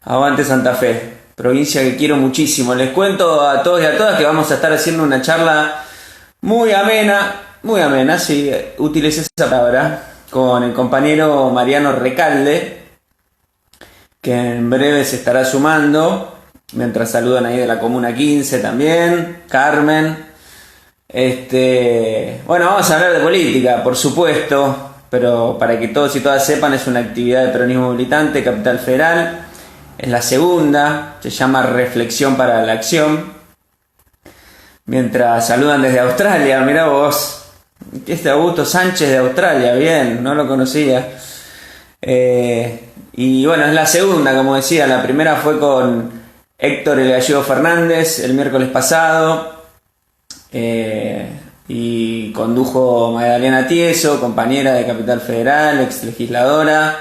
Aguante Santa Fe, provincia que quiero muchísimo. Les cuento a todos y a todas que vamos a estar haciendo una charla muy amena, sí, utilicé esa palabra, con el compañero Mariano Recalde, que en breve se estará sumando, mientras saludan ahí de la Comuna 15 también, Carmen. Bueno, vamos a hablar de política, por supuesto, pero para que todos y todas sepan, es una actividad de peronismo militante, Capital Federal. Es la segunda, se llama Reflexión para la Acción. Mientras saludan desde Australia, mirá vos. Este Augusto Sánchez de Australia, bien, no lo conocía. Y bueno, es la segunda, como decía. La primera fue con Héctor El Gallego Fernández el miércoles pasado. Y condujo Magdalena Tieso, compañera de Capital Federal, ex legisladora.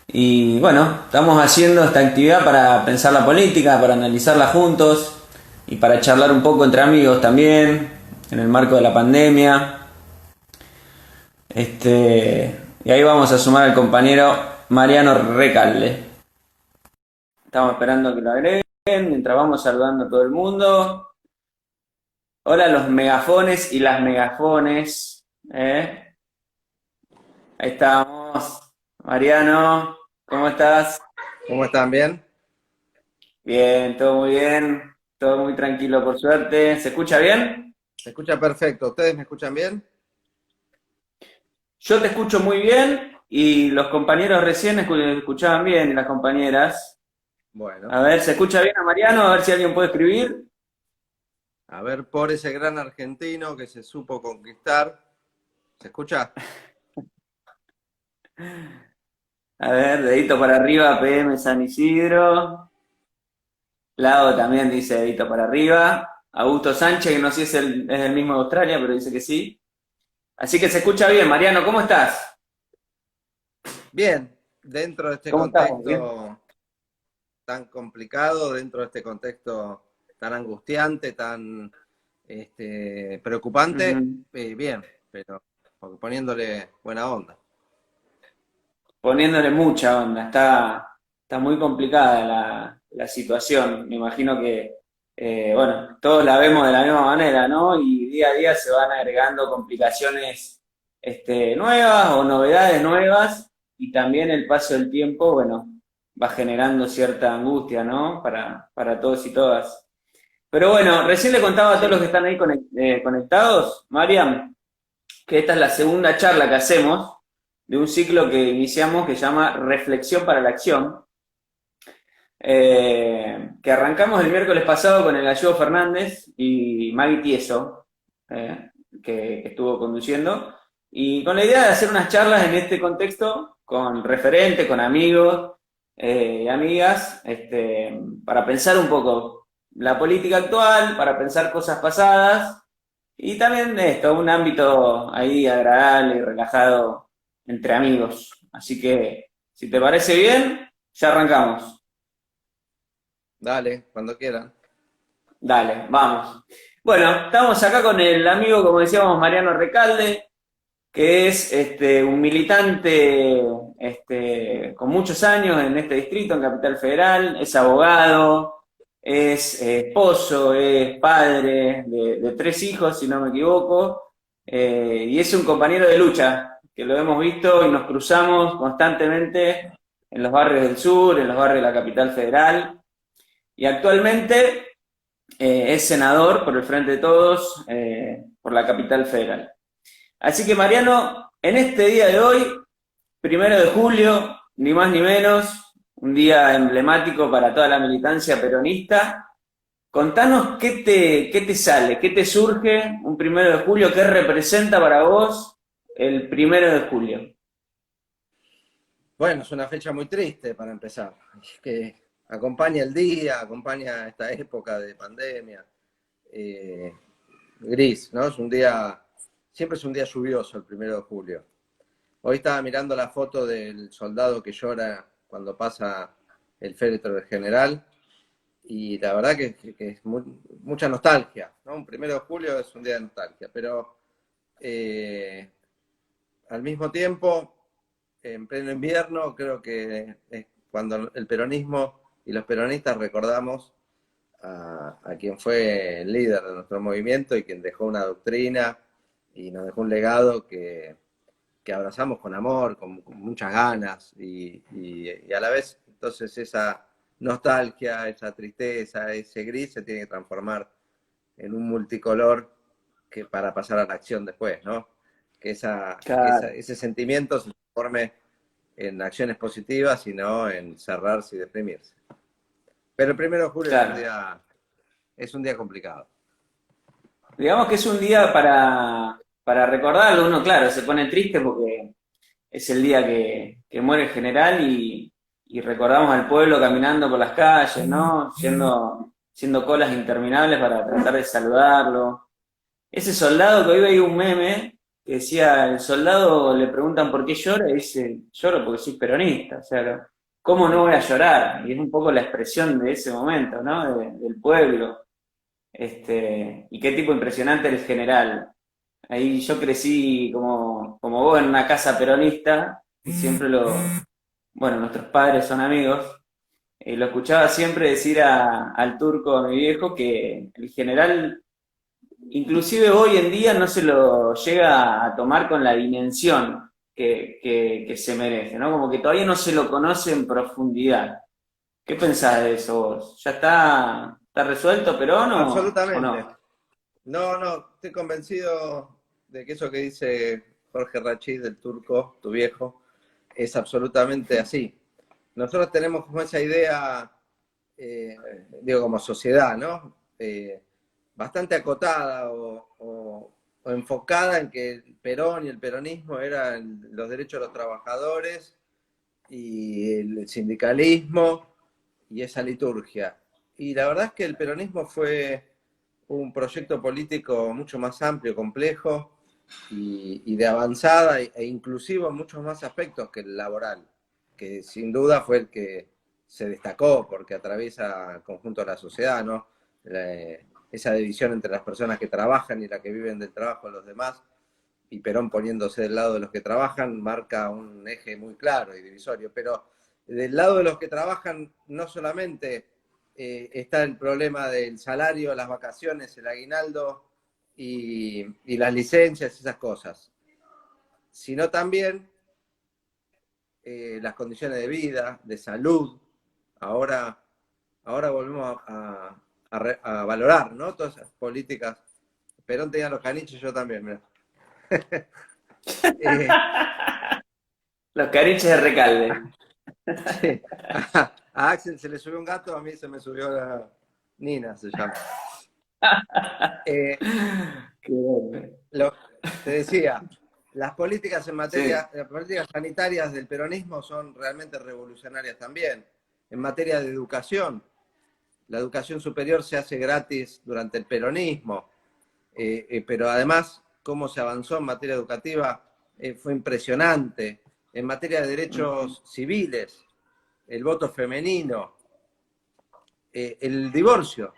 Y bueno, estamos haciendo esta actividad para pensar la política, para analizarla juntos y para charlar un poco entre amigos también, en el marco de la pandemia. Y ahí vamos a sumar al compañero Mariano Recalde. Estamos esperando que lo agreguen mientras vamos saludando a todo el mundo. Hola los megafones y las megafones. ¿Eh? Ahí estamos. Mariano, ¿cómo estás? ¿Cómo están? ¿Bien? Bien, todo muy tranquilo por suerte. ¿Se escucha bien? Se escucha perfecto. ¿Ustedes me escuchan bien? Yo te escucho muy bien y los compañeros recién escuchaban bien y las compañeras. Bueno, A ver, ¿se escucha bien a Mariano? A ver si alguien puede escribir. a ver, por ese gran argentino que se supo conquistar. ¿Se escucha? A ver, dedito para arriba, PM San Isidro. Lao también dice dedito para arriba. Augusto Sánchez, que no sé si es el mismo de Australia, pero dice que sí. Así que se escucha bien, Mariano, ¿cómo estás? Bien, dentro de este ¿Cómo estamos? ¿Bien? contexto tan complicado, dentro de este contexto tan angustiante, tan preocupante, Ujú. bien, pero poniéndole buena onda. Poniéndole mucha onda, está muy complicada la situación. Me imagino que, bueno, todos la vemos de la misma manera, ¿no? Y día a día se van agregando complicaciones nuevas o novedades nuevas, y también el paso del tiempo, bueno, va generando cierta angustia, ¿no? Para todos y todas. Pero bueno, recién le contaba a todos los Sí. que están ahí conectados, Mariam, que esta es la segunda charla que hacemos de un ciclo que iniciamos que se llama Reflexión para la Acción, que arrancamos el miércoles pasado con el Gallego Fernández y Maggie Tieso, que estuvo conduciendo, y con la idea de hacer unas charlas en este contexto con referentes, con amigos y amigas, para pensar un poco la política actual, para pensar cosas pasadas y también esto, un ámbito ahí agradable y relajado entre amigos. Así que, si te parece bien, ya arrancamos. Dale, cuando quieran. Dale, vamos. Bueno, estamos acá con el amigo, como decíamos, Mariano Recalde, que es un militante con muchos años en este distrito, en Capital Federal, es abogado, es esposo, es padre de tres hijos, si no me equivoco, y es un compañero de lucha, que lo hemos visto y nos cruzamos constantemente en los barrios del sur, en los barrios de la Capital Federal, y actualmente es senador por el Frente de Todos, por la Capital Federal. Así que Mariano, en este día de hoy, 1 de julio, ni más ni menos, un día emblemático para toda la militancia peronista, contanos qué te sale, qué te surge un 1 de julio, qué representa para vos el 1 de julio. Bueno, es una fecha muy triste para empezar, que acompaña el día, acompaña esta época de pandemia, eh, gris, ¿no? Es un día, siempre es un día lluvioso el 1 de julio. Hoy estaba mirando la foto del soldado que llora cuando pasa el féretro del general y la verdad que es mucha nostalgia, ¿no? Un 1 de julio es un día de nostalgia, pero eh, al mismo tiempo, en pleno invierno, creo que es cuando el peronismo y los peronistas recordamos a quien fue el líder de nuestro movimiento y quien dejó una doctrina y nos dejó un legado que abrazamos con amor, con muchas ganas y a la vez, entonces esa nostalgia, esa tristeza, ese gris se tiene que transformar en un multicolor que para pasar a la acción después, ¿no? Que Claro, ese sentimiento se transforme en acciones positivas y no en cerrarse y deprimirse. Pero el 1 de julio claro. es un día complicado. Digamos que es un día para recordarlo. Uno, claro, se pone triste porque es el día que muere el general y recordamos al pueblo caminando por las calles, ¿no? Siendo colas interminables para tratar de saludarlo. Ese soldado que hoy veía un meme que decía, el soldado le preguntan por qué llora y dice, lloro porque soy peronista. O sea, ¿cómo no voy a llorar? Y es un poco la expresión de ese momento, ¿no? Del pueblo. Y qué tipo impresionante el general. Ahí yo crecí como vos en una casa peronista y siempre bueno, nuestros padres son amigos. Lo escuchaba siempre decir al turco, a mi viejo, que el general, inclusive hoy en día, no se lo llega a tomar con la dimensión que se merece, ¿no? Como que todavía no se lo conoce en profundidad. ¿Qué pensás de eso vos? ¿Ya está resuelto Perón o Absolutamente. no? No, no, estoy convencido de que eso que dice Jorge Rachid, del turco, tu viejo, es absolutamente así. Nosotros tenemos como esa idea, digo, como sociedad, ¿no? Bastante acotada o enfocada en que el Perón y el peronismo eran los derechos de los trabajadores y el sindicalismo y esa liturgia. Y la verdad es que el peronismo fue un proyecto político mucho más amplio, complejo y de avanzada e inclusivo en muchos más aspectos que el laboral, que sin duda fue el que se destacó porque atraviesa el conjunto de la sociedad, ¿no? Esa división entre las personas que trabajan y las que viven del trabajo de los demás, y Perón poniéndose del lado de los que trabajan, marca un eje muy claro y divisorio. Pero del lado de los que trabajan no solamente está el problema del salario, las vacaciones, el aguinaldo y las licencias, esas cosas, sino también las condiciones de vida, de salud. Ahora, ahora volvemos a valorar, ¿no? Todas esas políticas. Perón tenía los caniches, yo también, mira. eh, Los cariches de Recalde. sí. A Axel se le subió un gato, a mí se me subió la Nina, se llama. Eh, Qué bueno. lo, te decía, las políticas en Sí. materia, las políticas sanitarias del peronismo son realmente revolucionarias también. En materia de educación, la educación superior se hace gratis durante el peronismo, pero además cómo se avanzó en materia educativa fue impresionante. En materia de Ujú, derechos civiles, el voto femenino, el divorcio.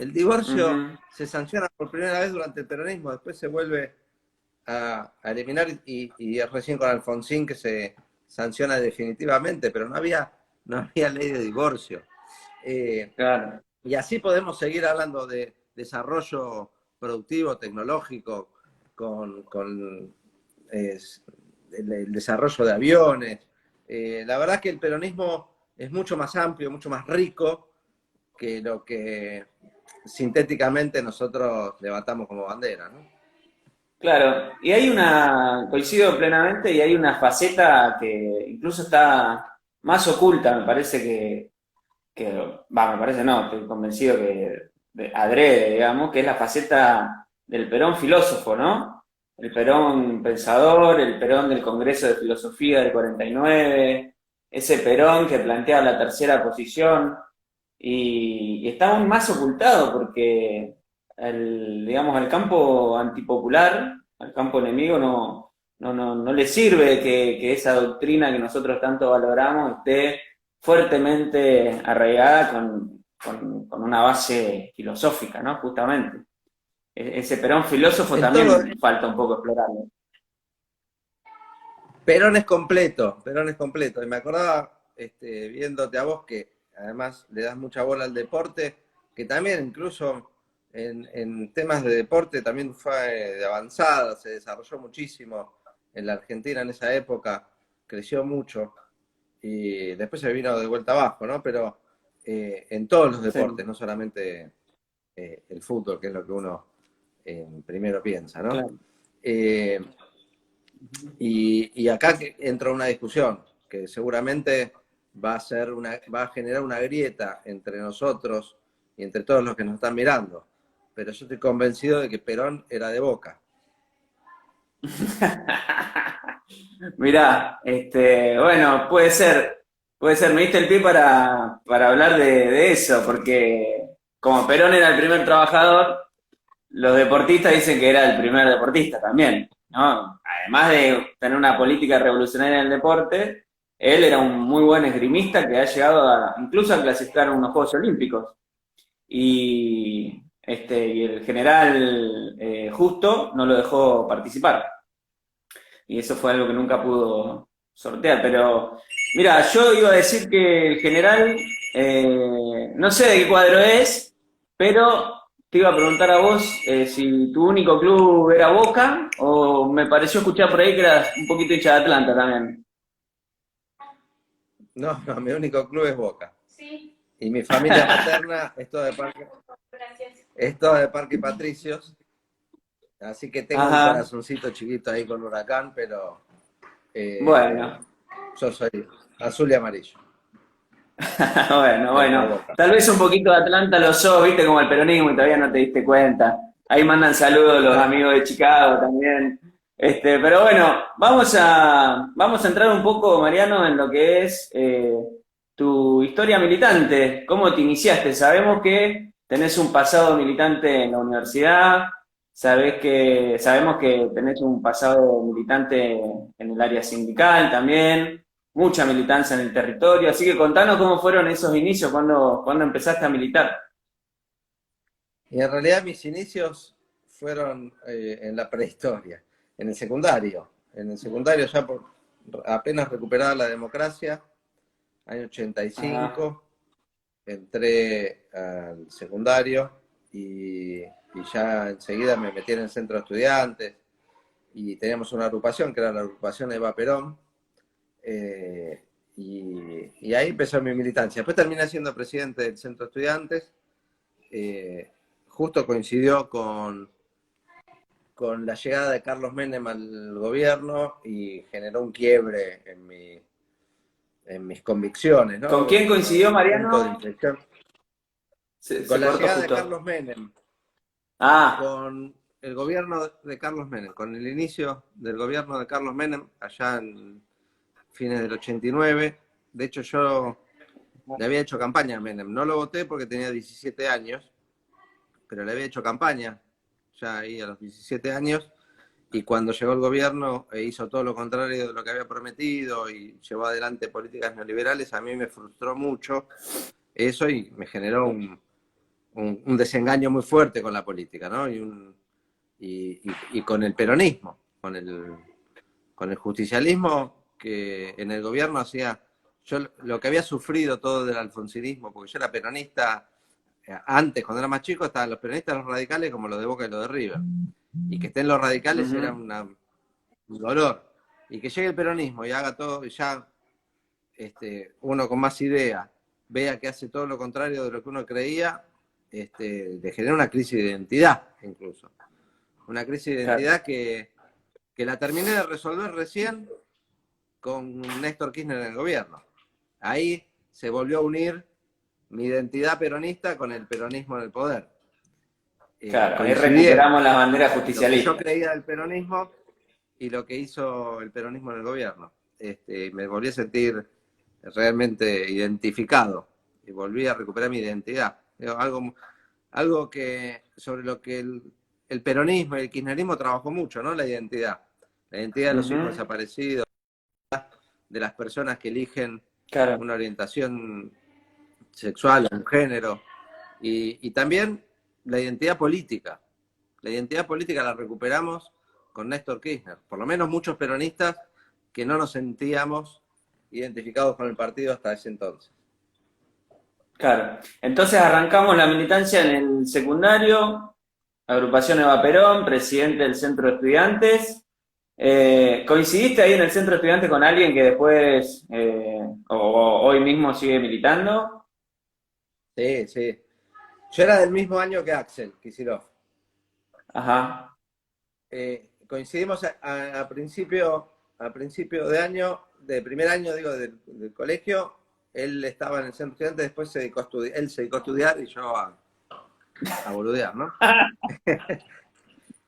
El divorcio ujú. se sanciona por primera vez durante el peronismo, después se vuelve a eliminar y es recién con Alfonsín que se sanciona definitivamente, pero no había ley de divorcio. Eh, Claro. y así podemos seguir hablando de desarrollo productivo, tecnológico, con el desarrollo de aviones. La verdad es que el peronismo es mucho más amplio, mucho más rico que lo que sintéticamente nosotros levantamos como bandera, ¿no? Claro. Y hay coincido plenamente, y hay una faceta que incluso está más oculta, me parece me parece no, estoy convencido que adrede, digamos, que es la faceta del Perón filósofo, ¿no? El Perón pensador, el Perón del Congreso de Filosofía del 49, ese Perón que plantea la tercera posición, y está aún más ocultado porque digamos, al campo antipopular, al campo enemigo, no le sirve que esa doctrina que nosotros tanto valoramos esté fuertemente arraigada con una base filosófica, ¿no? Justamente. Ese Perón filósofo En todo, también falta un poco explorarlo. Perón es completo. Y me acordaba, viéndote a vos, que además le das mucha bola al deporte, que también incluso en temas de deporte también fue de avanzada, se desarrolló muchísimo en la Argentina en esa época, creció mucho y después se vino de vuelta abajo, ¿no? Pero en todos los Sí, deportes, no solamente el fútbol, que es lo que uno primero piensa, ¿no? claro. Eh, y acá entra una discusión que seguramente va a generar una grieta entre nosotros y entre todos los que nos están mirando. Pero yo estoy convencido de que Perón era de Boca. Mirá, bueno, puede ser, me diste el pie para hablar de eso, porque como Perón era el primer trabajador, los deportistas dicen que era el primer deportista también, ¿no? Además de tener una política revolucionaria en el deporte, él era un muy buen esgrimista que ha llegado incluso a clasificar a unos Juegos Olímpicos. Y el general Justo no lo dejó participar. Y eso fue algo que nunca pudo sortear. Pero, mira, yo iba a decir que el general, no sé de qué cuadro es, pero te iba a preguntar a vos si tu único club era Boca, o me pareció escuchar por ahí que eras un poquito hincha de Atlanta también. No, no, mi único club es Boca. Sí, Y mi familia paterna gracias. es toda de Parque Patricios. Así que tengo un Ajá, corazoncito chiquito ahí con Huracán, pero eh, bueno. yo soy azul y amarillo. Bueno, Pero por bueno. Boca. Tal vez un poquito de Atlanta lo sos, viste, como el peronismo y todavía no te diste cuenta. Ahí mandan saludos los amigos de Chicago también. Pero bueno, vamos a entrar un poco, Mariano, en lo que es tu historia militante. ¿Cómo te iniciaste? Sabemos que tenés un pasado militante en la universidad, sabemos que tenés un pasado militante en el área sindical también, mucha militancia en el territorio, así que contanos cómo fueron esos inicios, cuando empezaste a militar. Y en realidad mis inicios fueron en la prehistoria, en el secundario. En el secundario ya apenas recuperada la democracia, año Ajá. 85, entré al secundario y ya enseguida me metí en el centro de estudiantes y teníamos una agrupación que era la agrupación Eva Perón. Y ahí empezó mi militancia. Después terminé siendo presidente del centro de estudiantes. eh, Justo coincidió con la llegada de Carlos Menem al gobierno y generó un quiebre en mis convicciones, ¿Con ¿no? quién coincidió, Un punto de Mariano? inflexión. Se Con la cortó llegada de justo. Carlos Menem, Ah, con el gobierno de Carlos Menem, con el inicio del gobierno de Carlos Menem, allá en fines del 89. De hecho, yo le había hecho campaña a Menem. No lo voté porque tenía 17 años, pero le había hecho campaña ya ahí a los 17 años. Y cuando llegó el gobierno e hizo todo lo contrario de lo que había prometido y llevó adelante políticas neoliberales, a mí me frustró mucho eso y me generó un desengaño muy fuerte con la política, ¿no? Y con el peronismo, con el justicialismo que en el gobierno hacía. Yo lo que había sufrido todo del alfonsinismo, porque yo era peronista, antes, cuando era más chico, estaban los peronistas, los radicales, como los de Boca y los de River. Y que estén los radicales era ujú, un dolor. Y que llegue el peronismo y haga todo, y ya uno con más idea vea que hace todo lo contrario de lo que uno creía, le genera una crisis de identidad, incluso. Una crisis de claro. identidad que la terminé de resolver recién con Néstor Kirchner en el gobierno. Ahí se volvió a unir mi identidad peronista con el peronismo en el poder. Claro, ahí Coincidieron recuperamos las banderas lo que yo justicialistas. creía del peronismo y lo que hizo el peronismo en el gobierno. Me volví a sentir realmente identificado y volví a recuperar mi identidad. Algo que sobre lo que el peronismo y el kirchnerismo trabajó mucho, ¿no? La identidad. La identidad de los hijos Ujú, desaparecidos, de las personas que eligen claro. una orientación sexual, un género, y también la identidad política. La identidad política la recuperamos con Néstor Kirchner, por lo menos muchos peronistas que no nos sentíamos identificados con el partido hasta ese entonces. Claro. Entonces arrancamos la militancia en el secundario, agrupación Eva Perón, presidente del Centro de Estudiantes. ¿Coincidiste ahí en el Centro de Estudiantes con alguien que después o hoy mismo sigue militando? Sí, sí. Yo era del mismo año que Axel Kicillof. Ajá. Coincidimos a principio de año, de primer año, digo, del colegio. Él estaba en el centro de estudiantes, después se dedicó a estudiar, él se dedicó a estudiar y yo a boludear, ¿no?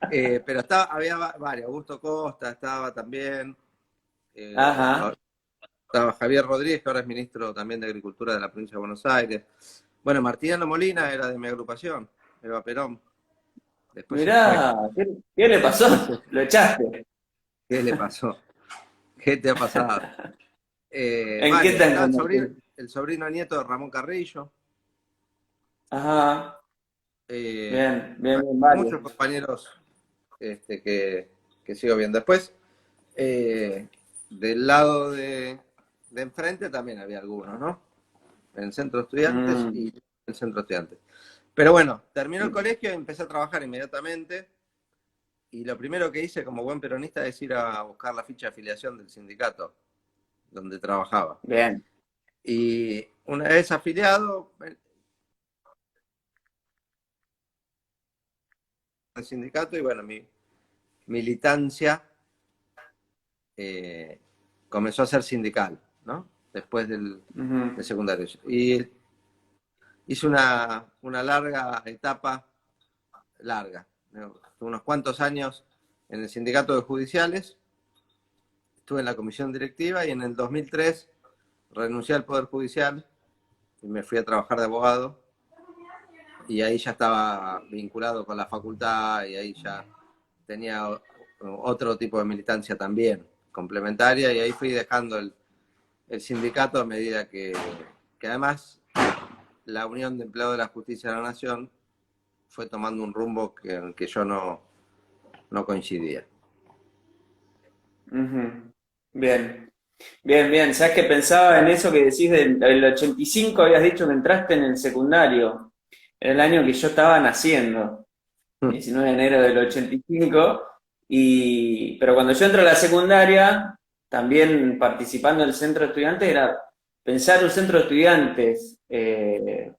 Pero había varios, Augusto Costa estaba también, Ajá. estaba Javier Rodríguez, que ahora es ministro también de Agricultura de la provincia de Buenos Aires. Bueno, Martiniano Molina era de mi agrupación, Eva Perón. Después se fue. Mirá, ¿qué le pasó? Lo echaste. ¿Qué le pasó? ¿Qué te ha pasado? ¿En qué Varios. tan Estaba conocido? el sobrino nieto de Ramón Carrillo. Ajá. eh, Bien, bien, bien, varios. muchos compañeros que sigo viendo. Después, del lado de enfrente también había algunos, ¿no? En el centro de estudiantes Mm, y en el centro de estudiantes. Pero bueno, terminó el colegio y empecé a trabajar inmediatamente. Y lo primero que hice como buen peronista es ir a buscar la ficha de afiliación del sindicato donde trabajaba. bien. Y una vez afiliado al sindicato, y bueno, mi militancia eh, comenzó a ser sindical, ¿no? Después del Ujú. secundario. Y hice una larga etapa, larga, ¿no? Unos cuantos años en el sindicato de judiciales, estuve en la comisión directiva y en el 2003 renuncié al Poder Judicial y me fui a trabajar de abogado, y ahí ya estaba vinculado con la facultad y ahí ya tenía otro tipo de militancia también, complementaria, y ahí fui dejando el sindicato a medida que además la Unión de Empleados de la Justicia de la Nación fue tomando un rumbo en el que yo no coincidía. Ujú. Bien, bien, bien. ¿Sabes que pensaba en eso que decís del 85? Habías dicho que entraste en el secundario. Era el año que yo estaba naciendo, 19 de enero del 85. Pero cuando yo entro a la secundaria, también participando del centro de estudiantes, era pensar un centro de estudiantes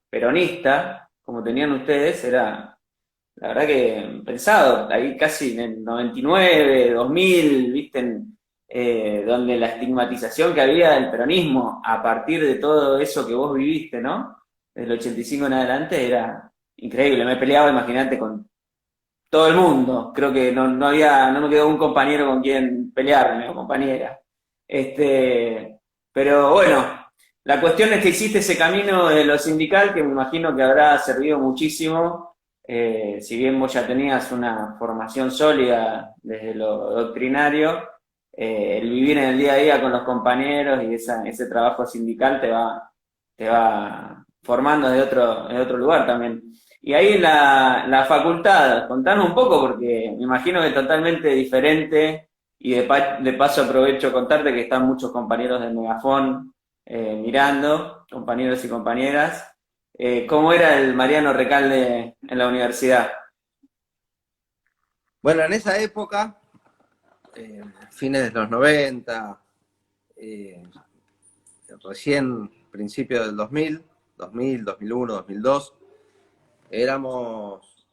peronista, como tenían ustedes, era la verdad que pensado, ahí casi en el 99, 2000, viste, donde la estigmatización que había del peronismo a partir de todo eso que vos viviste, ¿no? Del 85 en adelante era increíble. Me peleaba, imagínate, con todo el mundo. Creo que no me quedó un compañero con quien pelearme o compañera. Este, pero bueno, la cuestión es que hiciste ese camino de lo sindical que me imagino que habrá servido muchísimo. Si bien vos ya tenías una formación sólida desde lo doctrinario, el vivir en el día a día con los compañeros y ese trabajo sindical te va formando de otro lugar también. Y ahí en la facultad, contanos un poco, porque me imagino que es totalmente diferente, y de paso aprovecho contarte que están muchos compañeros del Megafón mirando, compañeros y compañeras. ¿Cómo era el Mariano Recalde en la universidad? Bueno, en esa época, fines de los 90, eh, recién principio del 2001, 2002, éramos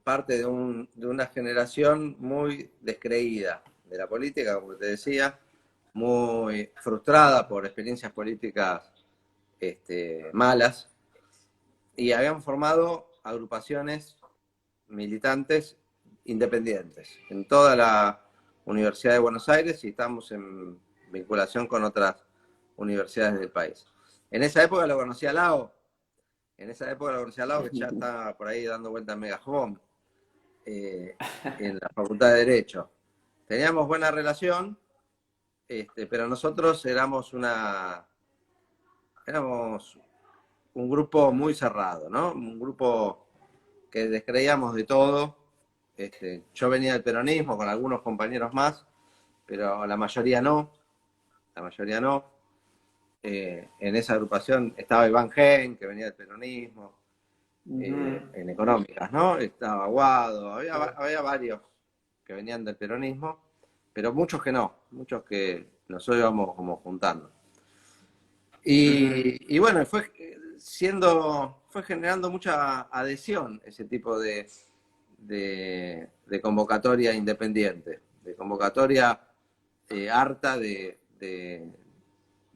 parte de una generación muy descreída de la política, como te decía, muy frustrada por experiencias políticas malas, y habían formado agrupaciones militantes independientes en toda la Universidad de Buenos Aires, y estamos en vinculación con otras universidades del país. En esa época lo conocía a Lao, que ya estaba por ahí dando vuelta en Megafón, eh, en la Facultad de Derecho. Teníamos buena relación, pero nosotros éramos un grupo muy cerrado, ¿no? Un grupo que descreíamos de todo. Yo venía del peronismo con algunos compañeros más, pero la mayoría no. en esa agrupación estaba Iván Gen, que venía del peronismo, Ujú. en económicas, ¿no? Estaba Guado, había varios que venían del peronismo, pero muchos que no, muchos que nosotros íbamos como juntando. Ujú. Y bueno, fue generando mucha adhesión ese tipo de convocatoria independiente, de convocatoria harta de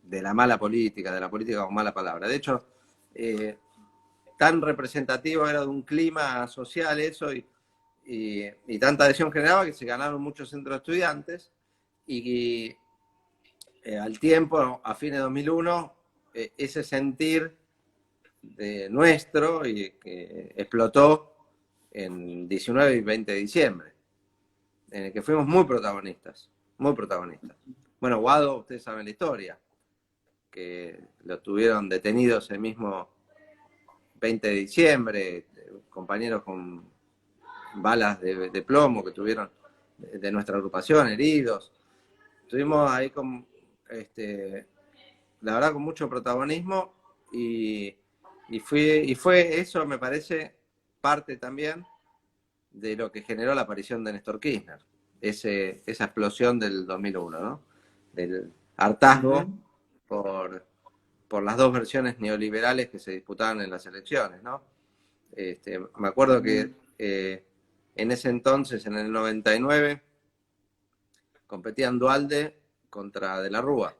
la mala política, de la política con mala palabra. De hecho, tan representativo era de un clima social eso y tanta adhesión generaba que se ganaron muchos centros de estudiantes y al tiempo, a fines de 2001, ese sentir de nuestro y que explotó en 19 y 20 de diciembre, en el que fuimos muy protagonistas, muy protagonistas. Bueno, Guado, ustedes saben la historia, que lo tuvieron detenidos el mismo 20 de diciembre, compañeros con balas de plomo que tuvieron de nuestra agrupación, heridos. Estuvimos ahí con, la verdad, con mucho protagonismo y fue eso, me parece, parte también de lo que generó la aparición de Néstor Kirchner, esa explosión del 2001, ¿no? Del hartazgo Ujú. por, por las dos versiones neoliberales que se disputaban en las elecciones, ¿no? Me acuerdo que Ujú. en ese entonces, en el 99, competían Dualde contra De la Rúa.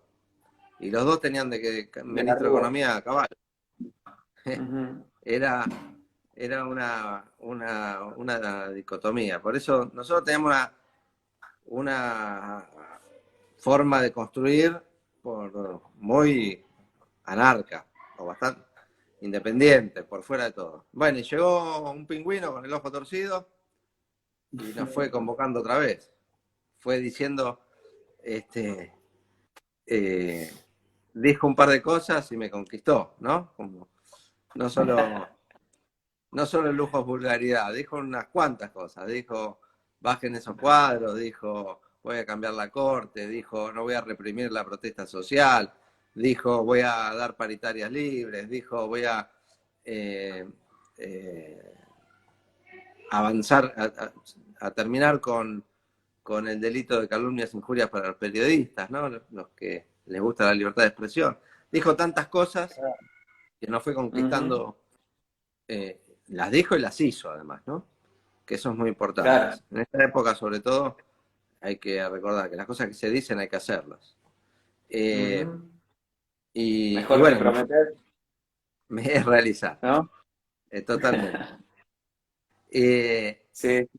Y los dos tenían de que De la ministro de Rúa. Economía a caballo. Ujú. Era, era una dicotomía. Por eso nosotros teníamos una forma de construir muy anarca, o bastante independiente, por fuera de todo. Bueno, y llegó un pingüino con el ojo torcido y nos fue convocando otra vez. Fue diciendo, este, eh, dijo un par de cosas y me conquistó, ¿no? Como, no solo, no solo lujos, vulgaridad, dijo unas cuantas cosas. Dijo, bajen esos cuadros, dijo, voy a cambiar la corte, dijo, no voy a reprimir la protesta social, dijo, voy a dar paritarias libres, dijo, voy a eh, eh, avanzar, a terminar con el delito de calumnias e injurias para los periodistas, ¿no? Los que les gusta la libertad de expresión. Dijo tantas cosas que nos fue Ujú. conquistando, las dijo y las hizo además, ¿no? Que eso es muy importante. Claro. En esta época, sobre todo, hay que recordar que las cosas que se dicen hay que hacerlas. Eh, Ujú. y Mejor que bueno, prometer, me es realizar, ¿no? totalmente. Eh, Sí.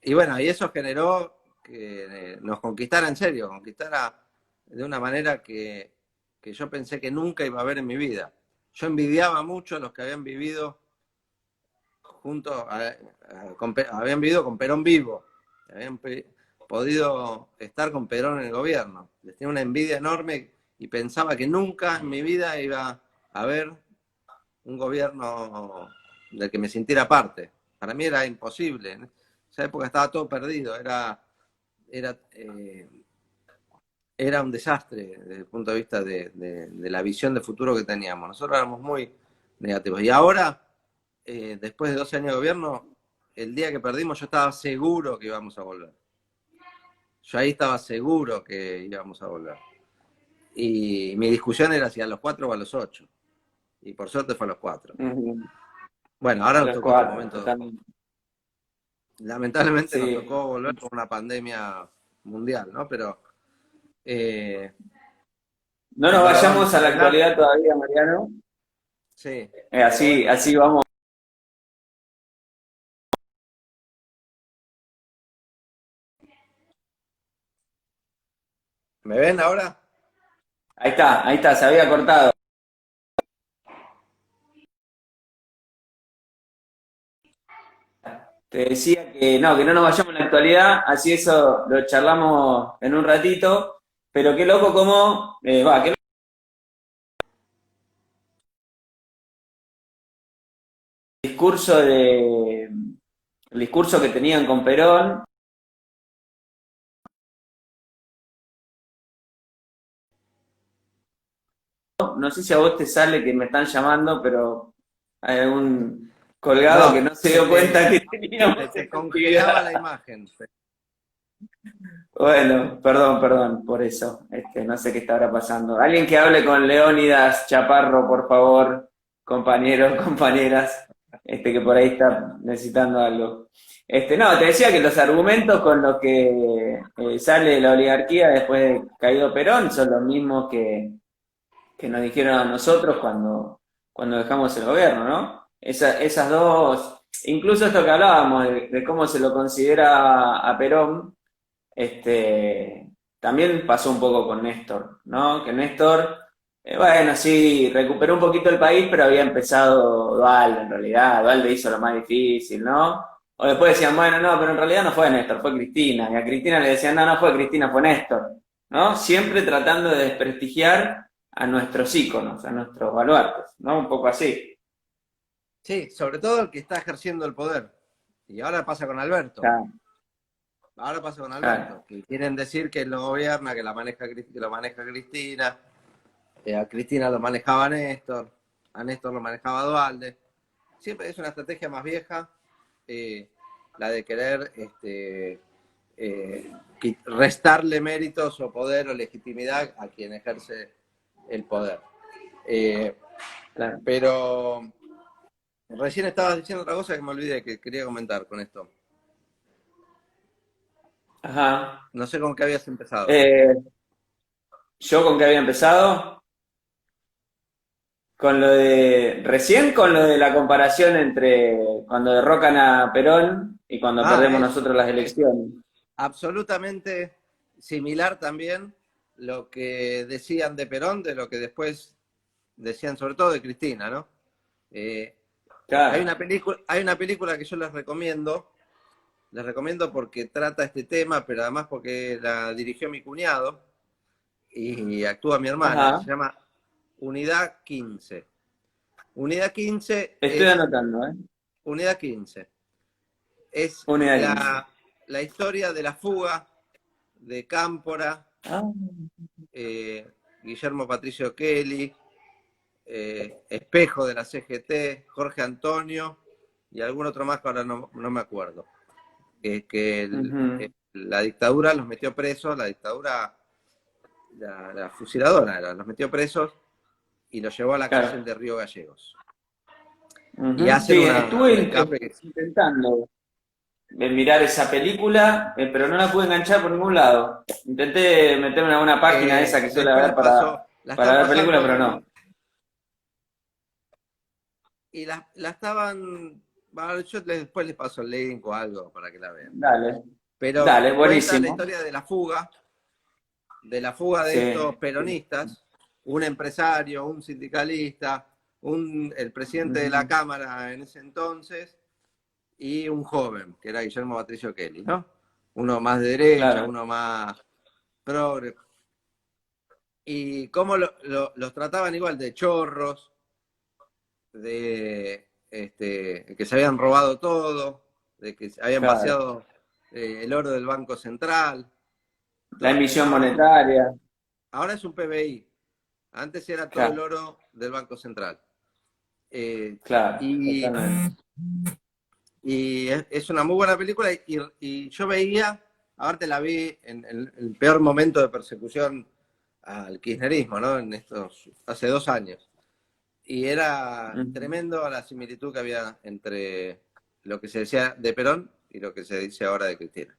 y bueno, y eso generó que nos conquistara en serio, conquistara de una manera que yo pensé que nunca iba a ver en mi vida. Yo envidiaba mucho a los que habían vivido habían vivido con Perón vivo, habían podido estar con Perón en el gobierno. Les tenía una envidia enorme y pensaba que nunca en mi vida iba a haber un gobierno del que me sintiera parte. Para mí era imposible. En esa época estaba todo perdido, era, era un desastre desde el punto de vista de la visión de futuro que teníamos. Nosotros éramos muy negativos. Y ahora, después de 12 años de gobierno, el día que perdimos yo estaba seguro que íbamos a volver. Yo ahí estaba seguro que íbamos a volver. Y mi discusión era si a los 4 o a los 8. Y por suerte fue a los 4. Ujú. Bueno, ahora A nos los tocó este cuatro, momento. totalmente. Lamentablemente nos Sí. tocó volver con una pandemia mundial, ¿no? Pero eh, No nos cuando la vayamos vamos a a la ganar, actualidad todavía, Mariano. sí. Pero Así, bueno, así vamos. ¿me ven ahora? Ahí está, se había cortado. Te decía que no nos vayamos a la actualidad, así eso lo charlamos en un ratito, pero qué loco como, qué loco el discurso que tenían con Perón, no sé si a vos te sale que me están llamando, pero hay algún colgado que no se dio cuenta que teníamos te esta congelaba la actividad. imagen. Bueno, perdón por eso. No sé qué estará pasando. Alguien que hable con Leónidas Chaparro, por favor, compañeros, compañeras, que por ahí está necesitando algo. No, te decía que los argumentos con los que sale la oligarquía después de caído Perón son los mismos que nos dijeron a nosotros cuando dejamos el gobierno, ¿no? Esas dos, incluso esto que hablábamos de cómo se lo considera a Perón, también pasó un poco con Néstor, ¿no? Que Néstor, bueno, sí, recuperó un poquito el país, pero había empezado Dualde en realidad, Dualde hizo lo más difícil, ¿no? O después decían, bueno, no, pero en realidad no fue Néstor, fue Cristina, y a Cristina le decían, no, no fue Cristina, fue Néstor, ¿no? Siempre tratando de desprestigiar a nuestros íconos, a nuestros baluartes, ¿no? Un poco así. Sí, sobre todo el que está ejerciendo el poder. Y ahora pasa con Alberto. Claro, Ahora pasa con claro. Alberto, que quieren decir que él no gobierna, que lo maneja Cristina, a Cristina lo manejaba Néstor, a Néstor lo manejaba Dualde. Siempre es una estrategia más vieja, la de querer restarle méritos o poder o legitimidad a quien ejerce el poder. Claro. Pero recién estabas diciendo otra cosa que me olvidé que quería comentar con esto. Ajá. No sé con qué habías empezado. ¿Yo con qué había empezado? Recién con lo de la comparación entre cuando derrocan a Perón y cuando perdemos nosotros las elecciones. Absolutamente similar también lo que decían de Perón, de lo que después decían sobre todo de Cristina, ¿no? Hay Claro. hay una película que yo les recomiendo porque trata este tema, pero además porque la dirigió mi cuñado y actúa mi hermana, Ajá. se llama Unidad 15. Unidad 15 Estoy es anotando, ¿eh? Unidad 15. Es Unidad 15. la historia de la fuga de Cámpora, Ah, Guillermo Patricio Kelly, Espejo de la CGT, Jorge Antonio y algún otro más que ahora no me acuerdo. ujú, La dictadura los metió presos, la dictadura, la fusiladora los metió presos y los llevó a la cárcel claro. de Río Gallegos. Y Ujú. hacen Sí, un estuve escape. intentando mirar esa película, pero no la pude enganchar por ningún lado. Intenté meterme en alguna página esa que suele Después haber la están para ver películas, pasando pero no. y la estaban. Bueno, yo después les paso el link o algo para que la vean. Dale, Pero dale, cuenta la buenísimo. historia de la fuga de estos Sí. peronistas, un empresario, un sindicalista, el presidente de la Ujú. Cámara en ese entonces y un joven, que era Guillermo Patricio Kelly, ¿no? Uno más de derecha, Claro, uno más progre. Y cómo los trataban igual de chorros, de que se habían robado todo, de que se habían claro. vaciado el oro del Banco Central. La emisión Ahora monetaria, ahora es un PBI. Antes era todo el claro, oro del Banco Central. claro, Y, totalmente. es una muy buena película y yo veía, ahora te la vi en el peor momento de persecución al kirchnerismo, ¿no? Hace 2 años. Y era Ujú. tremendo la similitud que había entre lo que se decía de Perón y lo que se dice ahora de Cristina.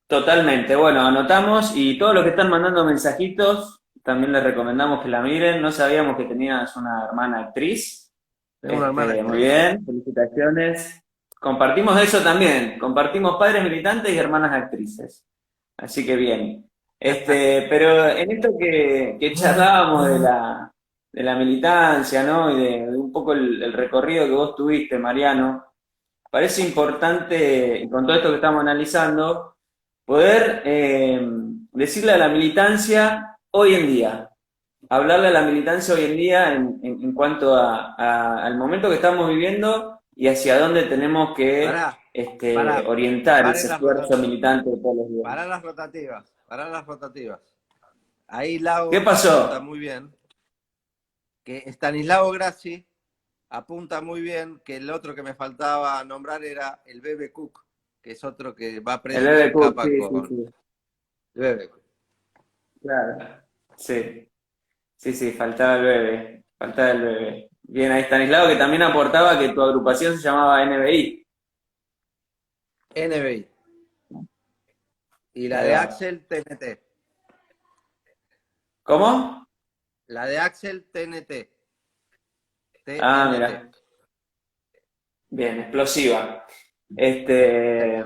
Totalmente. Bueno, anotamos y todos los que están mandando mensajitos, también les recomendamos que la miren. No sabíamos que tenías una hermana actriz. Tengo una hermana Muy actriz. bien, felicitaciones. Compartimos eso también, compartimos padres militantes y hermanas actrices. Así que bien. Pero en esto que charlábamos de la militancia, ¿no? Y de un poco el recorrido que vos tuviste, Mariano, parece importante, y con todo esto que estamos analizando, poder decirle a la militancia hoy en día, hablarle a la militancia hoy en día en cuanto al momento que estamos viviendo y hacia dónde tenemos que Pará, pará, orientar paren ese las esfuerzo rotativas, militante de todos los días. pará las rotativas, pará las rotativas. Ahí ¿Qué Lau apunta pasó? muy bien. que Stanislao Grassi apunta muy bien que el otro que me faltaba nombrar era el Bebe Cook, que es otro que va El preso y se Bebe Cook, escapa sí, sí, con sí. el Bebe Cook. Claro. Sí, sí, sí, faltaba el Bebe. Faltaba el Bebe. Bien, ahí Stanislao, que también aportaba que tu agrupación se llamaba NBI. NBI. Y la Ahí de va. Axel, TNT. ¿Cómo? La de Axel, TNT. Ah, TNT. mira. Bien, explosiva. Este,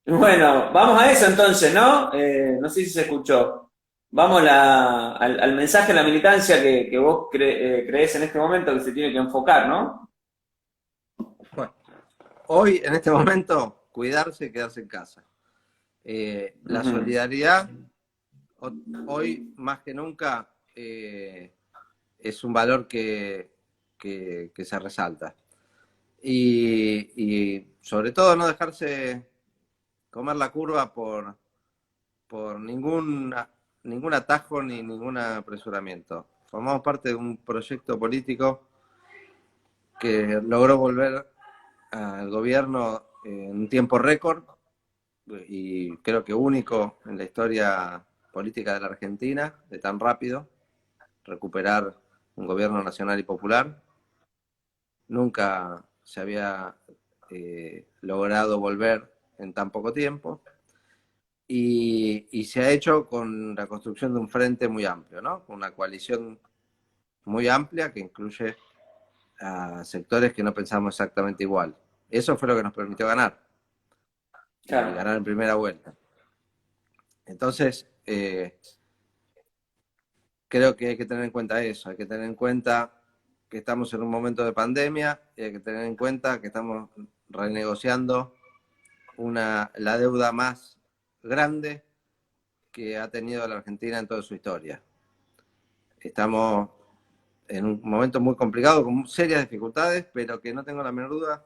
bueno, vamos a eso entonces, ¿no? No sé si se escuchó. Vamos al mensaje de la militancia que vos creés en este momento que se tiene que enfocar, ¿no? Bueno, hoy, en este momento, cuidarse y quedarse en casa. La Ujú. solidaridad, hoy más que nunca, es un valor que se resalta. Y sobre todo no dejarse comer la curva por ningún atajo ni ningún apresuramiento. Formamos parte de un proyecto político que logró volver al gobierno en un tiempo récord y creo que único en la historia política de la Argentina, de tan rápido, recuperar un gobierno nacional y popular. Nunca se había logrado volver en tan poco tiempo y se ha hecho con la construcción de un frente muy amplio, ¿no? Una coalición muy amplia que incluye a sectores que no pensamos exactamente igual. Eso fue lo que nos permitió ganar y Claro, ganar en primera vuelta. Entonces, creo que hay que tener en cuenta eso, hay que tener en cuenta que estamos en un momento de pandemia y hay que tener en cuenta que estamos renegociando la deuda más grande que ha tenido la Argentina en toda su historia. Estamos en un momento muy complicado, con serias dificultades, pero que no tengo la menor duda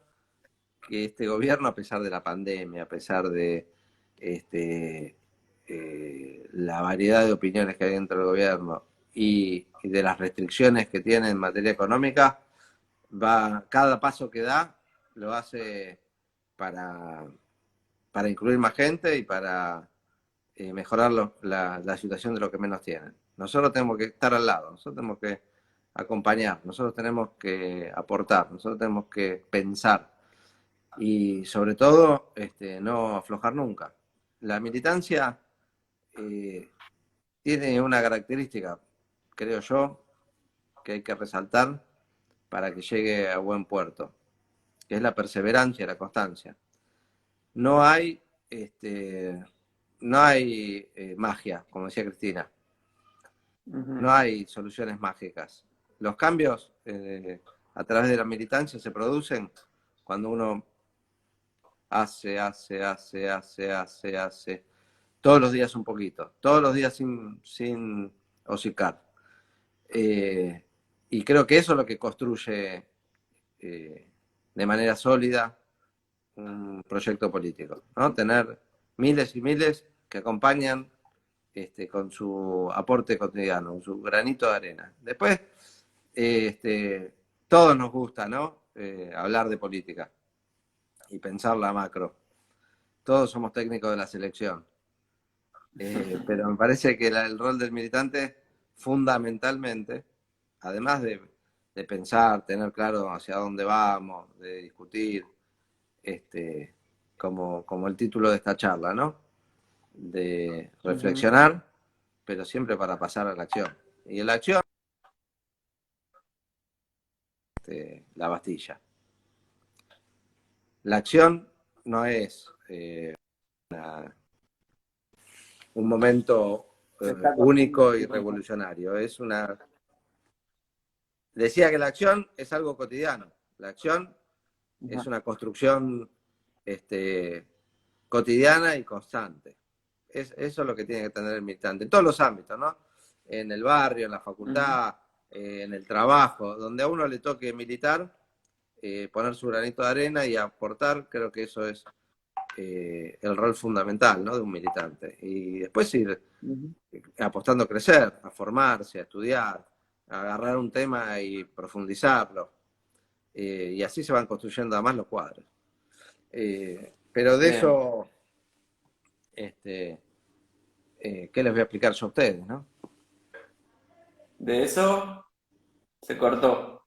que este gobierno, a pesar de la pandemia, a pesar de este, la variedad de opiniones que hay dentro del gobierno y de las restricciones que tiene en materia económica, cada paso que da lo hace para, para incluir más gente y para mejorar la situación de los que menos tienen. Nosotros tenemos que estar al lado, nosotros tenemos que acompañar, nosotros tenemos que aportar, nosotros tenemos que pensar y sobre todo no aflojar nunca. La militancia eh, tiene una característica, creo yo, que hay que resaltar para que llegue a buen puerto, que es la perseverancia y la constancia. No hay, no hay magia, como decía Cristina, no ujú, hay soluciones mágicas. Los cambios a través de la militancia se producen cuando uno hace, todos los días un poquito, todos los días sin hocicar. Eh, y creo que eso es lo que construye de manera sólida un proyecto político, ¿no? Tener miles y miles que acompañan con su aporte cotidiano, su granito de arena. Después, todos nos gusta, ¿no? Hablar de política y pensar la macro. Todos somos técnicos de la selección. Pero me parece que el rol del militante, fundamentalmente, además de pensar, tener claro hacia dónde vamos, de discutir, como el título de esta charla, ¿no? De ujú. reflexionar, pero siempre para pasar a la acción. Y en la acción, la Bastilla. La acción no es un momento Está cortando único y tu contacto. revolucionario. Decía que la acción es algo cotidiano. La acción es Ajá. una construcción este, cotidiana y constante. Eso es lo que tiene que tener el militante, en todos los ámbitos, ¿no? En el barrio, en la Ujú, facultad, en el trabajo, donde a uno le toque militar, poner su granito de arena y aportar, creo que eso es el rol fundamental, ¿no? De un militante. Y después ir ujú. apostando a crecer, a formarse, a estudiar, agarrar un tema y profundizarlo. Y así se van construyendo además los cuadros. Pero de Bien. eso, ¿qué les voy a explicar yo a ustedes, no? De eso se cortó.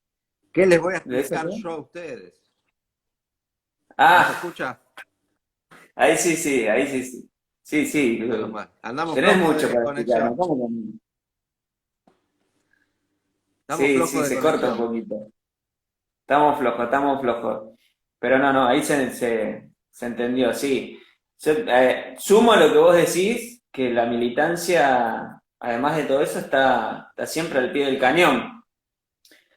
¿Qué les voy a ¿De eso explicar qué? yo a ustedes? ¿No se Ah, escucha? ahí sí, sí, ahí sí, sí. Sí, sí. Menos mal. Andamos Tenés flojos mucho de para explicar, ¿no? conexión. ¿Cómo que no? Estamos Sí, flojos sí, de se corta un conexión. poquito. Estamos flojos, estamos flojos. Pero no, no, ahí se entendió, sí. Sumo a lo que vos decís, que la militancia, además de todo eso, está siempre al pie del cañón.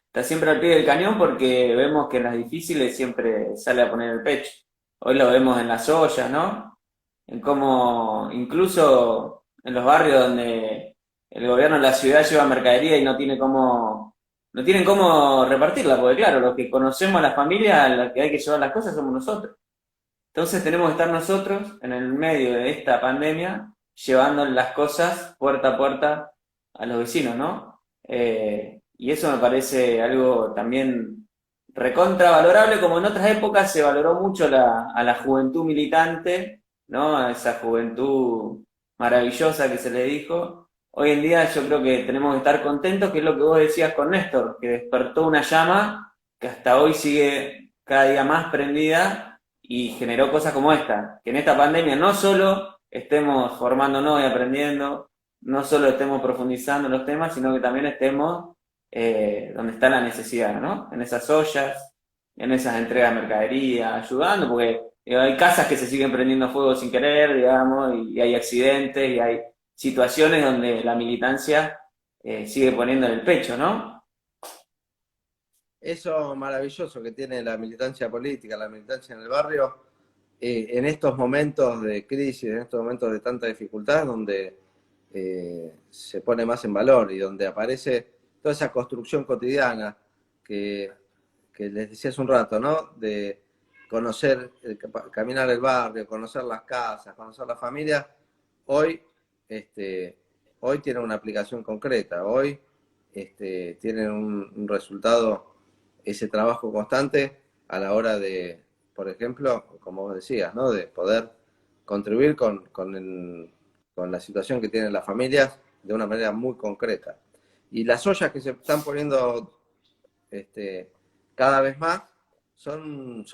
Está siempre al pie del cañón porque vemos que en las difíciles siempre sale a poner el pecho. Hoy lo vemos en las ollas, ¿no? En cómo, incluso en los barrios donde el gobierno de la ciudad lleva mercadería y no tienen cómo repartirla, porque claro, los que conocemos a la familia, a la que hay que llevar las cosas somos nosotros. Entonces tenemos que estar nosotros en el medio de esta pandemia llevando las cosas puerta a puerta a los vecinos, ¿no? Y eso me parece algo también recontra valorable, como en otras épocas se valoró mucho a la juventud militante, ¿no? A esa juventud maravillosa que se le dijo. Hoy en día yo creo que tenemos que estar contentos, que es lo que vos decías con Néstor, que despertó una llama que hasta hoy sigue cada día más prendida y generó cosas como esta, que en esta pandemia no solo estemos formándonos y aprendiendo, no solo estemos profundizando en los temas, sino que también estemos donde está la necesidad, ¿no? En esas ollas, en esas entregas de mercadería, ayudando, porque hay casas que se siguen prendiendo fuego sin querer, digamos, y hay accidentes y hay situaciones donde la militancia sigue poniendo en el pecho, ¿no? Eso maravilloso que tiene la militancia política, la militancia en el barrio, en estos momentos de crisis, en estos momentos de tanta dificultad, donde se pone más en valor y donde aparece toda esa construcción cotidiana que, que les decía hace un rato, ¿no? De conocer, caminar el barrio, conocer las casas, conocer la familia, hoy, hoy tiene una aplicación concreta, hoy tienen un resultado, ese trabajo constante a la hora de, por ejemplo, como vos decías, ¿no? De poder contribuir con la situación que tienen las familias de una manera muy concreta. Y las ollas que se están poniendo cada vez más son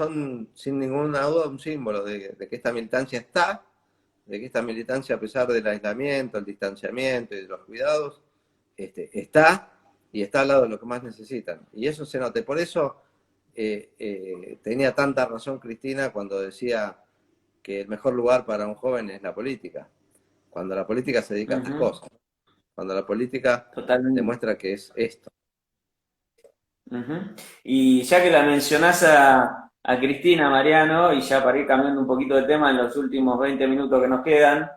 sin ninguna duda un símbolo de que esta militancia está, de que esta militancia, a pesar del aislamiento, el distanciamiento y de los cuidados, está y está al lado de lo que más necesitan. Y eso se nota. Por eso tenía tanta razón Cristina cuando decía que el mejor lugar para un joven es la política, cuando la política se dedica a estas Ujú, cosas, cuando la política totalmente. demuestra que es esto. Ujú. Y ya que la mencionás a Cristina, Mariano, y ya para ir cambiando un poquito de tema en los últimos 20 minutos que nos quedan,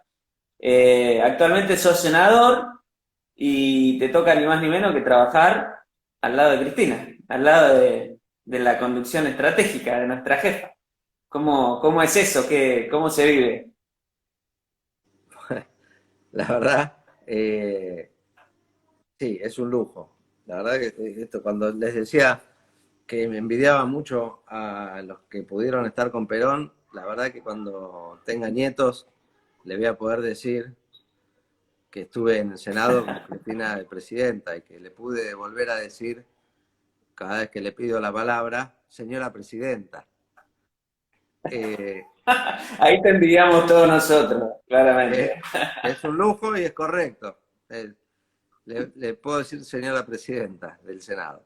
actualmente sos senador y te toca ni más ni menos que trabajar al lado de Cristina, al lado de la conducción estratégica de nuestra jefa. ¿Cómo es eso? ¿Cómo se vive? La verdad, sí, es un lujo. La verdad que esto, cuando les decía que me envidiaba mucho a los que pudieron estar con Perón, la verdad que cuando tenga nietos le voy a poder decir que estuve en el Senado con Cristina de presidenta y que le pude volver a decir cada vez que le pido la palabra, señora presidenta. Eh, Ahí te envidiamos todos nosotros, que, claramente. que es un lujo y es correcto. Le puedo decir señora presidenta del Senado.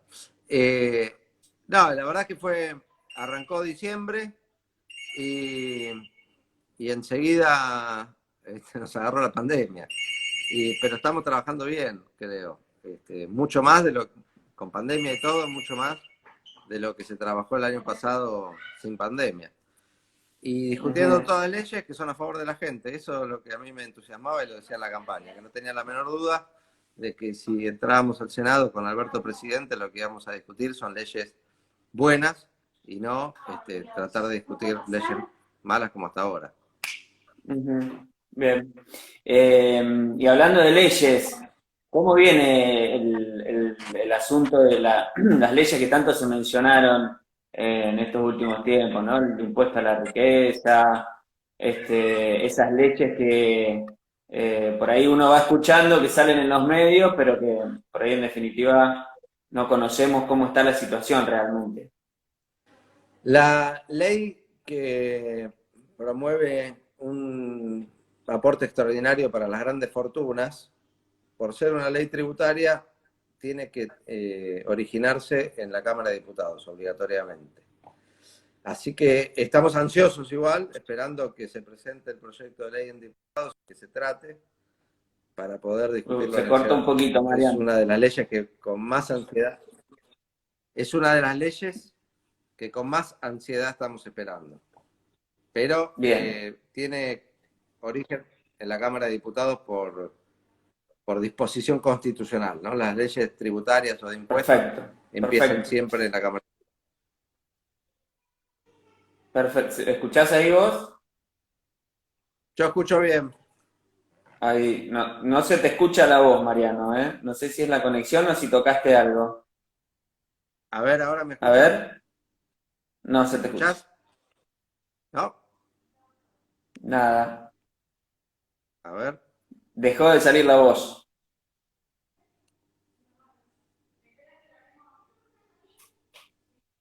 Eh, no, la verdad que arrancó diciembre y, y enseguida nos agarró la pandemia. Pero estamos trabajando bien, creo. Mucho más con pandemia y todo, mucho más de lo que se trabajó el año pasado sin pandemia. Y discutiendo Ujú. todas las leyes que son a favor de la gente. Eso es lo que a mí me entusiasmaba y lo decía en la campaña, que no tenía la menor duda de que si entrábamos al Senado con Alberto presidente, lo que íbamos a discutir son leyes buenas y no tratar de discutir leyes malas como hasta ahora. Ujú. Bien. Y hablando de leyes, ¿Cómo viene el asunto de las leyes que tanto se mencionaron en estos últimos tiempos, ¿no? El impuesto a la riqueza, esas leyes que por ahí uno va escuchando que salen en los medios, pero que por ahí en definitiva no conocemos cómo está la situación realmente. La ley que promueve un aporte extraordinario para las grandes fortunas, por ser una ley tributaria, tiene que originarse en la Cámara de Diputados, obligatoriamente. Así que estamos ansiosos igual, esperando que se presente el proyecto de ley en diputados, que se trate, para poder discutirlo Se en el corta un Senado. poquito, Es Mariano. una de las leyes que con más ansiedad, es una de las leyes que con más ansiedad estamos esperando. Pero Bien, tiene origen en la Cámara de Diputados por disposición constitucional, ¿no? Las leyes tributarias o de impuestos perfecto, empiezan perfecto, siempre en la Cámara. perfecto. ¿Escuchás ahí vos? Yo escucho bien. Ahí, no, no se te escucha la voz, Mariano, ¿eh? No sé si es la conexión o si tocaste algo. A ver, ¿ahora me A escuchás? ver, no ¿Me se te escucha. escuchás? ¿No? Nada. A ver. Dejó de salir la voz.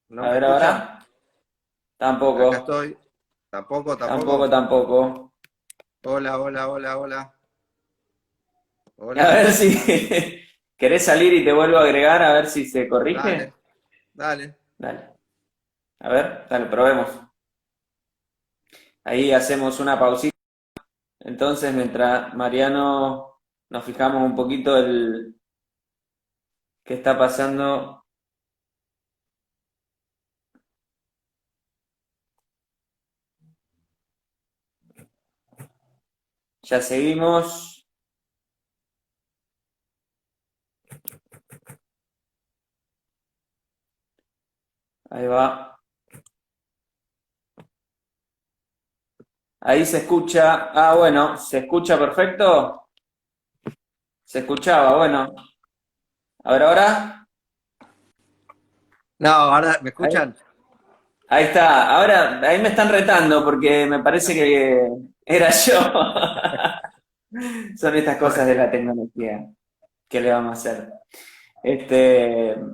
¿No A me ver escuchan? ahora. Acá Tampoco. estoy. Tampoco, Tampoco, tampoco. tampoco. Hola, hola, hola, hola. A Hola. ver si querés salir y te vuelvo a agregar, a ver si se Dale, corrige. dale. Dale. A ver, dale, probemos. Ahí hacemos una pausita. Entonces, mientras Mariano nos fijamos un poquito el qué está pasando. Ya seguimos. Ahí va. Ahí se escucha. Ah, bueno, ¿se escucha perfecto? Se escuchaba, bueno. A ver ahora. No, ahora, ¿me Ahí, escuchan? ahí está. Ahora, ahí me están retando porque me parece que era yo. Son estas cosas de la tecnología. ¿Qué le vamos a hacer?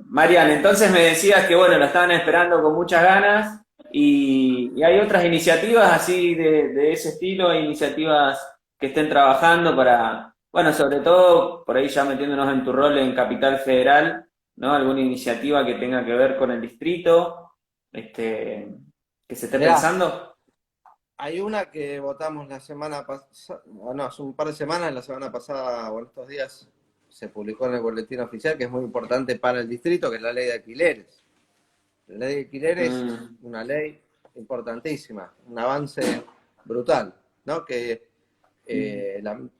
Marian, entonces me decías que bueno, lo estaban esperando con muchas ganas y hay otras iniciativas así de ese estilo, hay iniciativas que estén trabajando para, bueno, sobre todo por ahí ya metiéndonos en tu rol en Capital Federal, ¿no? Alguna iniciativa que tenga que ver con el distrito, que se esté Mirá, pensando. hay una que votamos la semana pasada, no, hace un par de semanas, la semana pasada o en estos días se publicó en el boletín oficial, que es muy importante para el distrito, que es la ley de alquileres. La ley de alquileres es Mm, una ley importantísima, un avance brutal, ¿no? Que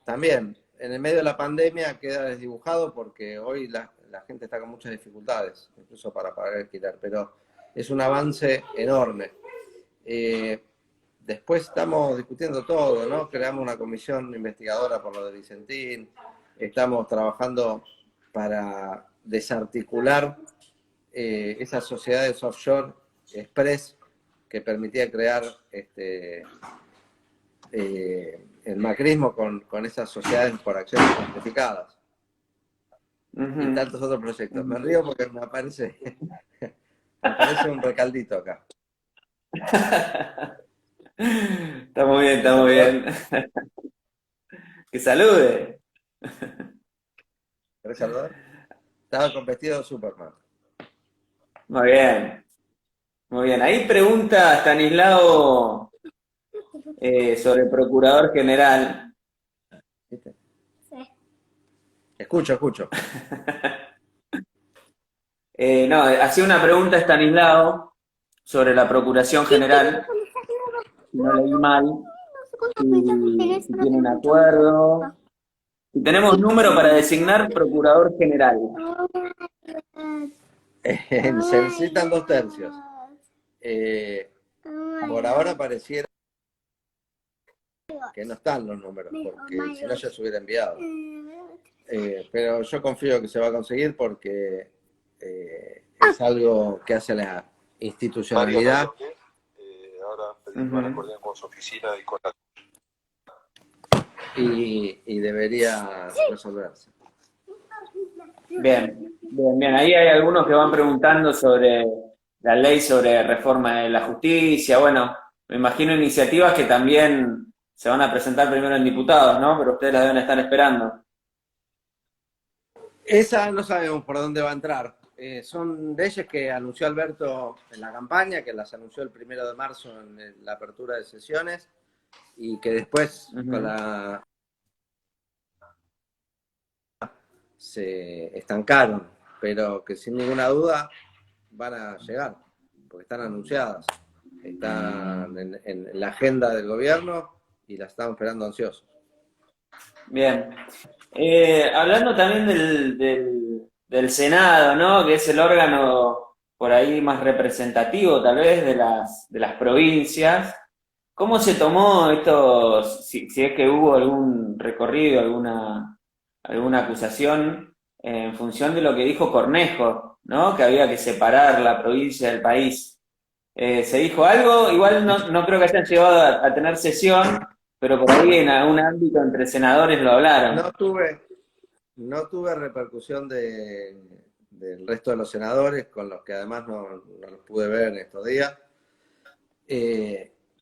también en el medio de la pandemia queda desdibujado porque hoy la gente está con muchas dificultades, incluso para pagar alquiler, pero es un avance enorme. Eh, Después estamos discutiendo todo, ¿no? Creamos una comisión investigadora por lo de Vicentín, estamos trabajando para desarticular esas sociedades offshore express que permitía crear el macrismo con esas sociedades por acciones simplificadas y ujú. tantos otros proyectos. Me río porque me aparece un recaldito acá. Está muy bien, ¿Querés está muy saludar? bien. Que salude. ¿Querés saludar? Estaba con vestido de Superman. Muy bien, muy bien. Ahí pregunta Stanislao sobre el procurador general. ¿Viste? Escucho, escucho. No, hacía una pregunta Stanislao sobre la procuración general, si no leí mal, si tienen acuerdo. Si tenemos número para designar procurador general. Se necesitan 2 tercios. Eh, por ahora pareciera que no están los números, porque si no ya se hubiera enviado. Pero yo confío que se va a conseguir porque es algo que hace la institucionalidad. Ahora van a coordinar con su oficina y con la... y debería resolverse. Bien, bien, bien. Ahí hay algunos que van preguntando sobre la ley sobre reforma de la justicia. Bueno, me imagino iniciativas que también se van a presentar primero en diputados, ¿no? Pero ustedes las deben estar esperando. Esa no sabemos por dónde va a entrar. Son leyes que anunció Alberto en la campaña, que las anunció el 1 de marzo en la apertura de sesiones y que después con la se estancaron, pero que sin ninguna duda van a llegar, porque están anunciadas, están en la agenda del gobierno y las estamos esperando ansiosos. Bien. Hablando también del Senado, ¿no? Que es el órgano por ahí más representativo, tal vez, de las provincias. ¿Cómo se tomó si es que hubo algún recorrido, alguna acusación en función de lo que dijo Cornejo, ¿no? Que había que separar la provincia del país. ¿Se dijo algo? Igual no creo que hayan llegado a tener sesión, pero por ahí en algún ámbito entre senadores lo hablaron. No tuve repercusión del resto de los senadores, con los que además no los pude ver en estos días.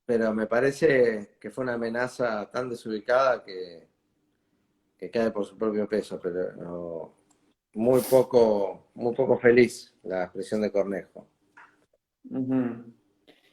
Pero me parece que fue una amenaza tan desubicada que cae por su propio peso, pero no, muy poco feliz la expresión de Cornejo.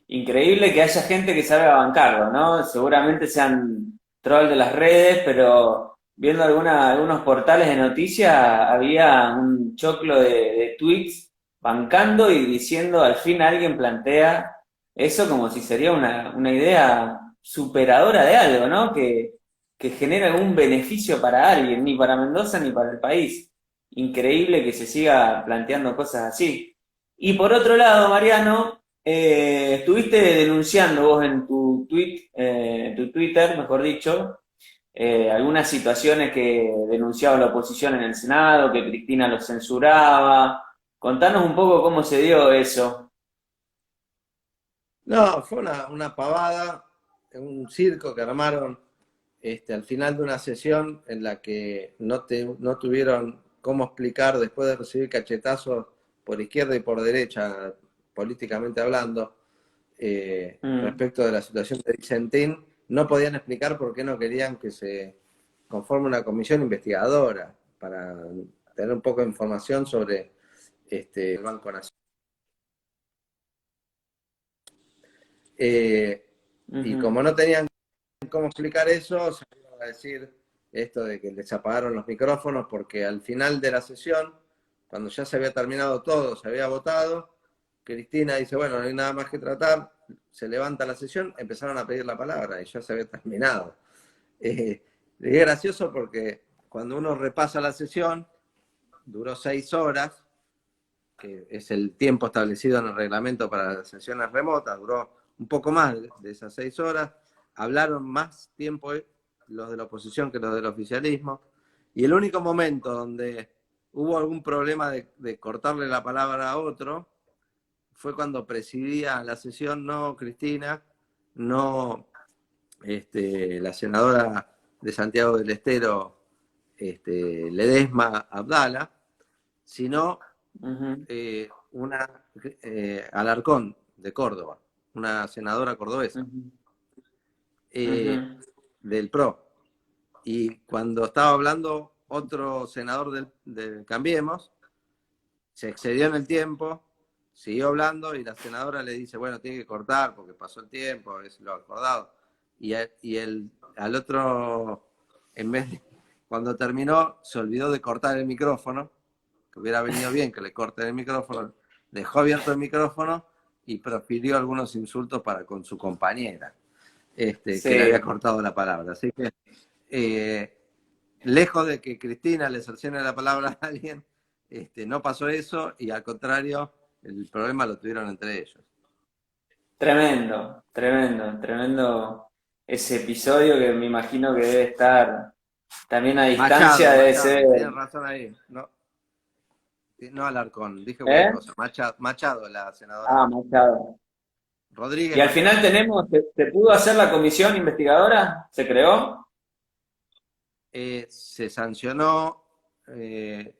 Increíble que haya gente que salga a bancarlo, ¿no? Seguramente sean troll de las redes, pero viendo algunos portales de noticias había un choclo de tweets bancando y diciendo al fin alguien plantea eso como si sería una idea superadora de algo, ¿no? Que genera algún beneficio para alguien, ni para Mendoza ni para el país. Increíble que se siga planteando cosas así. Y por otro lado, Mariano, estuviste denunciando vos en tu Twitter, mejor dicho, algunas situaciones que denunciaba la oposición en el Senado, que Cristina los censuraba. Contanos un poco cómo se dio eso. No, fue una pavada, un circo que armaron al final de una sesión en la que no tuvieron cómo explicar, después de recibir cachetazos por izquierda y por derecha, políticamente hablando, respecto de la situación de Vicentín, no podían explicar por qué no querían que se conforme una comisión investigadora para tener un poco de información sobre el Banco Nacional. Y como no tenían cómo explicar eso, se iba a decir esto de que les apagaron los micrófonos, porque al final de la sesión, cuando ya se había terminado todo, se había votado, Cristina dice, bueno, no hay nada más que tratar, se levanta la sesión, empezaron a pedir la palabra y ya se había terminado. Es gracioso porque cuando uno repasa la sesión, duró 6 horas, que es el tiempo establecido en el reglamento para las sesiones remotas, duró un poco más de esas 6 horas, hablaron más tiempo los de la oposición que los del oficialismo, y el único momento donde hubo algún problema de cortarle la palabra a otro fue cuando presidía la sesión no Cristina, no la senadora de Santiago del Estero, Ledesma Abdala, sino una Alarcón de Córdoba, una senadora cordobesa del PRO. Y cuando estaba hablando otro senador del Cambiemos, se excedió en el tiempo, siguió hablando y la senadora le dice, bueno, tiene que cortar porque pasó el tiempo, es lo acordado. Y al otro, en vez de, cuando terminó, se olvidó de cortar el micrófono, que hubiera venido bien que le corten el micrófono, dejó abierto el micrófono y profirió algunos insultos con su compañera, sí, que le había cortado la palabra. Así que, lejos de que Cristina le cercione la palabra a alguien, no pasó eso y al contrario, el problema lo tuvieron entre ellos. Tremendo ese episodio que me imagino que debe estar también a distancia debe Machado, ser... tienes razón ahí. No, no Alarcón, dije ¿Eh? cualquier cosa. Machado, la senadora Ah, Machado. Rodríguez Y al final Machado. tenemos, ¿se pudo hacer la comisión investigadora? ¿Se creó? Se sancionó en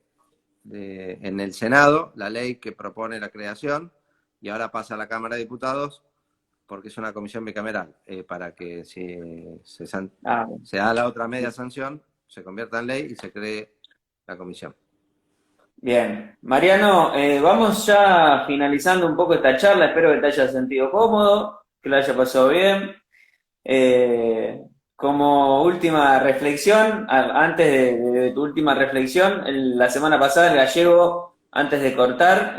el Senado la ley que propone la creación y ahora pasa a la Cámara de Diputados porque es una comisión bicameral, para que si Ah, se da la otra media sanción, se convierta en ley y se cree la comisión. bien. Mariano, vamos ya finalizando un poco esta charla. Espero que te hayas sentido cómodo, que lo haya pasado bien. Como última reflexión, antes de tu última reflexión, la semana pasada el Gallego, antes de cortar,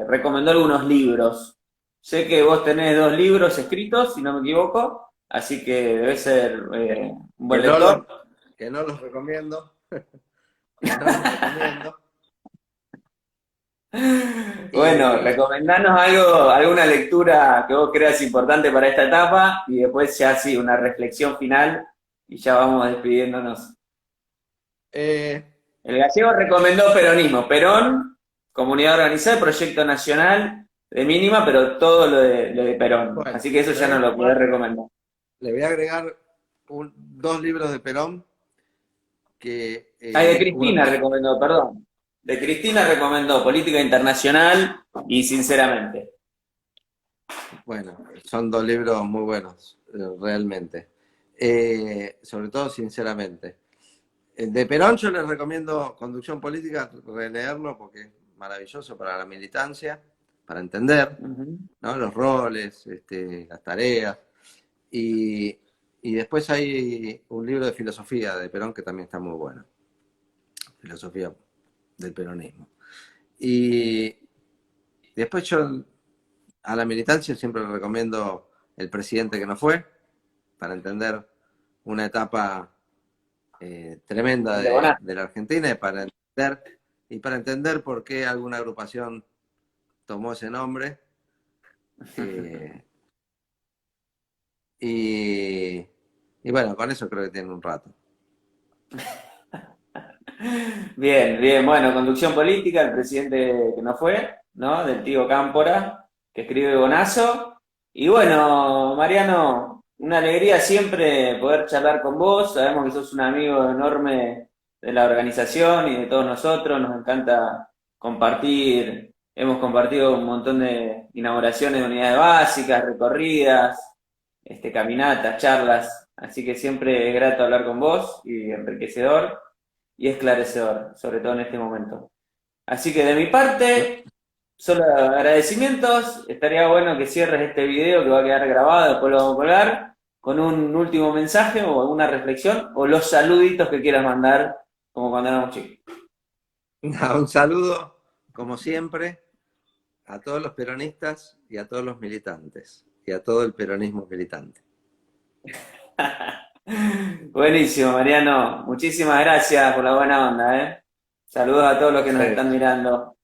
recomendó algunos libros. Sé que vos tenés 2 libros escritos, si no me equivoco, así que debe ser un buen Que no los, lector. que no los recomiendo, que no los recomiendo. Bueno, Y recomendanos algo, alguna lectura que vos creas importante para esta etapa y después ya sí, una reflexión final y ya vamos despidiéndonos. eh, El Gallego recomendó peronismo, Perón, comunidad organizada, proyecto nacional de mínima, pero todo lo de Perón. bueno, Así que eso ya no lo podés recomendar. le voy a agregar 2 libros de Perón que Ay, de uno, Cristina recomendó, perdón. De Cristina recomendó Política Internacional y Sinceramente. bueno, son 2 libros muy buenos, realmente. Sobre todo, sinceramente. De Perón yo les recomiendo Conducción Política, releerlo porque es maravilloso para la militancia, para entender, Ujú. ¿no? Los roles, las tareas. Y, y después hay un libro de filosofía de Perón que también está muy bueno. Filosofía del peronismo. Y después yo a la militancia siempre le recomiendo El presidente que no fue, para entender una etapa tremenda De Bonatti. de la Argentina y para entender por qué alguna agrupación tomó ese nombre. eh, y, y bueno, con eso creo que tiene un rato. Bien, bien, bueno, Conducción Política, el presidente que no fue, ¿no? Del tío Cámpora, que escribe Bonazo. Y bueno, Mariano, una alegría siempre poder charlar con vos. Sabemos que sos un amigo enorme de la organización y de todos nosotros. Nos encanta compartir. Hemos compartido un montón de inauguraciones de unidades básicas, recorridas, caminatas, charlas. Así que siempre es grato hablar con vos y enriquecedor y esclarecedor, sobre todo en este momento. Así que de mi parte, solo agradecimientos. Estaría bueno que cierres este video que va a quedar grabado, después lo vamos a colgar, con un último mensaje o alguna reflexión o los saluditos que quieras mandar, como cuando éramos chicos. Un saludo, como siempre, a todos los peronistas y a todos los militantes y a todo el peronismo militante. Buenísimo, Mariano. Muchísimas gracias por la buena onda, ¿eh? Saludos a todos los que nos están mirando.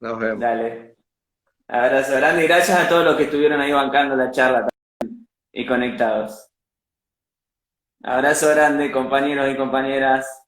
Nos vemos. Dale. Abrazo grande y gracias a todos los que estuvieron ahí bancando la charla y conectados. Abrazo grande, compañeros y compañeras.